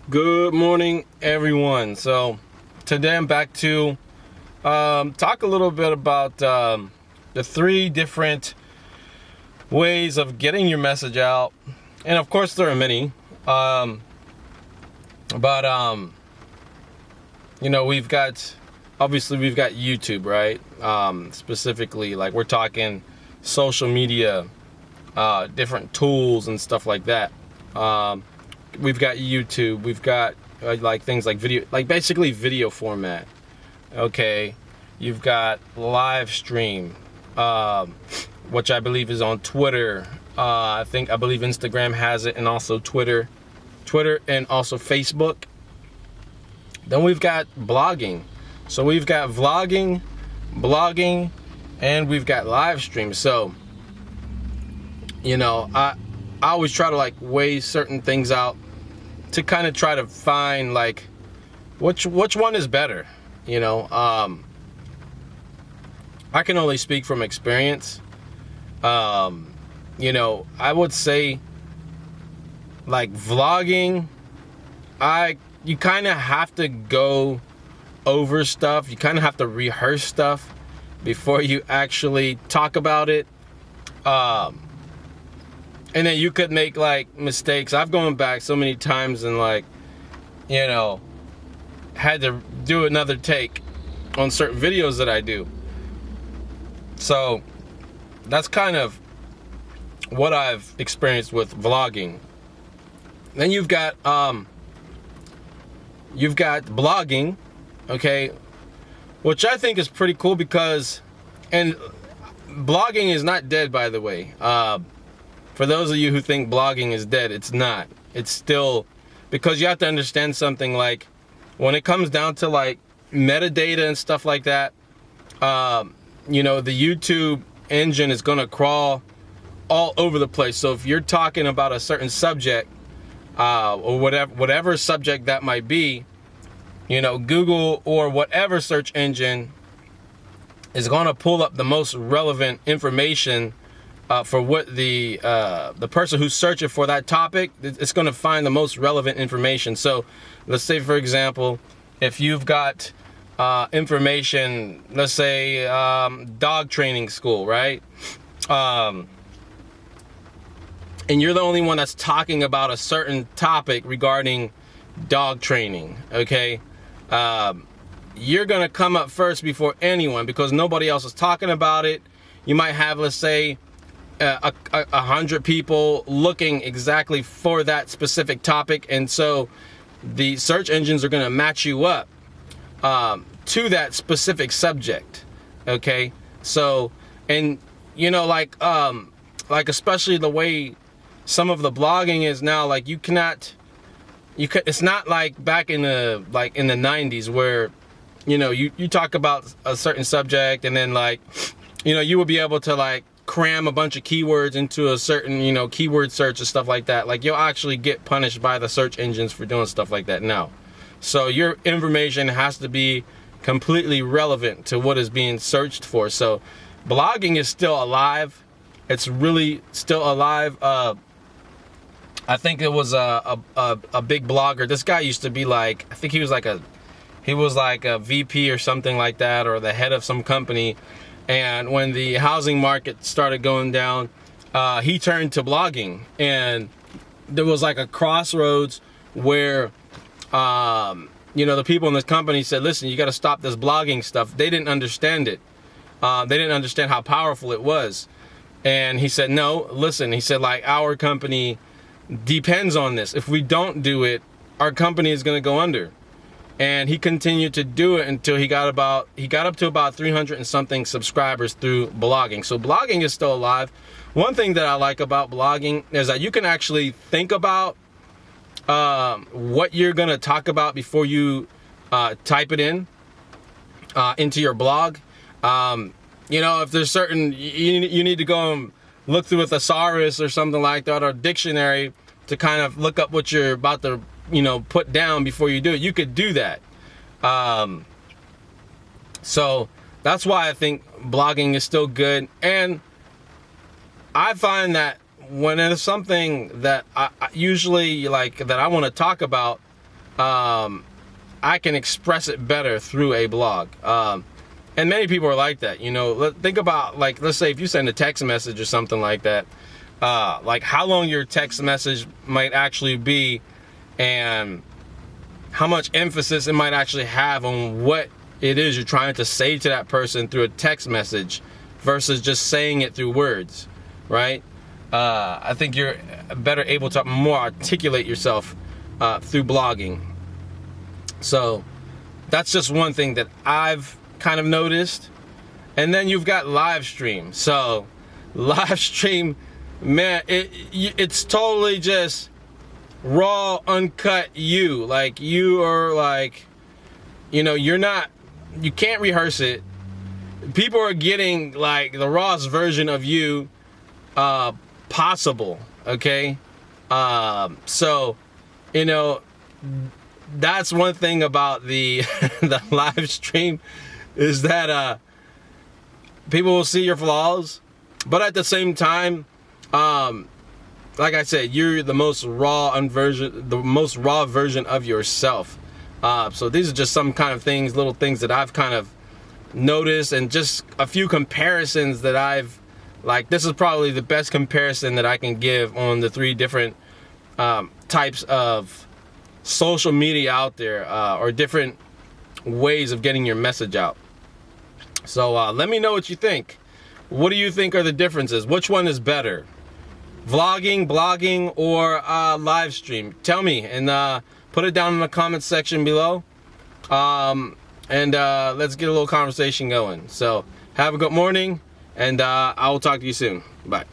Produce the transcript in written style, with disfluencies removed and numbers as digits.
Good morning, everyone. So today I'm back to talk a little bit about the three different ways of getting your message out, and of course there are many. But we've got YouTube, right? Specifically, like we're talking social media, different tools and stuff like that. We've got YouTube, we've got like things like video, like basically video format. Okay, you've got Livestream, which I believe is on Twitter. I believe Instagram has it, and also Twitter, and also Facebook. Then we've got blogging. So we've got vlogging, blogging, and we've got Livestream. So, I always try to like weigh certain things out to kind of try to find like which one is better. I can only speak from experience. I would say like vlogging, you kind of have to go over stuff. You kind of have to rehearse stuff before you actually talk about it. And then you could make like mistakes. I've gone back so many times and had to do another take on certain videos that I do. So that's kind of what I've experienced with vlogging. Then you've got blogging, okay, which I think is pretty cool because, and blogging is not dead, by the way. For those of you who think blogging is dead, it's not. It's still, because you have to understand something, like when it comes down to like metadata and stuff like that, the YouTube engine is going to crawl all over the place. So if you're talking about a certain subject, or whatever subject that might be, Google or whatever search engine is going to pull up the most relevant information for what the person who's searching for that topic. It's going to find the most relevant information. So let's say, for example, if you've got information, let's say dog training school, right? And you're the only one that's talking about a certain topic regarding dog training, okay? You're going to come up first before anyone because nobody else is talking about it. You might have, let's say, 100 people looking exactly for that specific topic, and so the search engines are going to match you up to that specific subject. Okay, so, and like especially the way some of the blogging is now, like it's not like back in the 90s where you talk about a certain subject and then you will be able to like cram a bunch of keywords into a certain keyword search and stuff like that. Like you'll actually get punished by the search engines for doing stuff like that now. So your information has to be completely relevant to what is being searched for. So blogging is still alive. It's really still alive. I think it was a big blogger. This guy used to be like, I think he was like a VP or something like that, or the head of some company. And when the housing market started going down, he turned to blogging. And there was like a crossroads where, the people in this company said, listen, you got to stop this blogging stuff. They didn't understand it. They didn't understand how powerful it was. And he said, no, listen, he said, like, our company depends on this. If we don't do it, our company is going to go under. And he continued to do it until he got up to about 300 and something subscribers through blogging. So blogging is still alive. One thing that I like about blogging is that you can actually think about what you're going to talk about before you type it into your blog. If there's certain, you need to go and look through a thesaurus or something like that, or a dictionary, to kind of look up what you're about to put down before you do it. You could do that. So that's why I think blogging is still good. And I find that when there's something that I usually that I want to talk about, I can express it better through a blog. And many people are like that. You know, think about, like, let's say if you send a text message or something like that, like how long your text message might actually be and how much emphasis it might actually have on what it is you're trying to say to that person through a text message versus just saying it through words, right? I think you're better able to more articulate yourself through blogging. So that's just one thing that I've kind of noticed. And then you've got Livestream. So Livestream, man, it's totally just raw, uncut you. Like, you are like, you know, you can't rehearse it. People are getting like the rawest version of you possible, okay? So, you know, that's one thing about the the live stream, is that people will see your flaws, but at the same time, like I said, you're the most raw version of yourself. So these are just some kind of things, little things that I've kind of noticed, and just a few comparisons that I've, like, this is probably the best comparison that I can give on the 3 different types of social media out there, or different ways of getting your message out. So let me know what you think. What do you think are the differences? Which one is better? Vlogging, blogging, or live stream? Tell me, and put it down in the comments section below. And let's get a little conversation going. So have a good morning, and I will talk to you soon. Bye.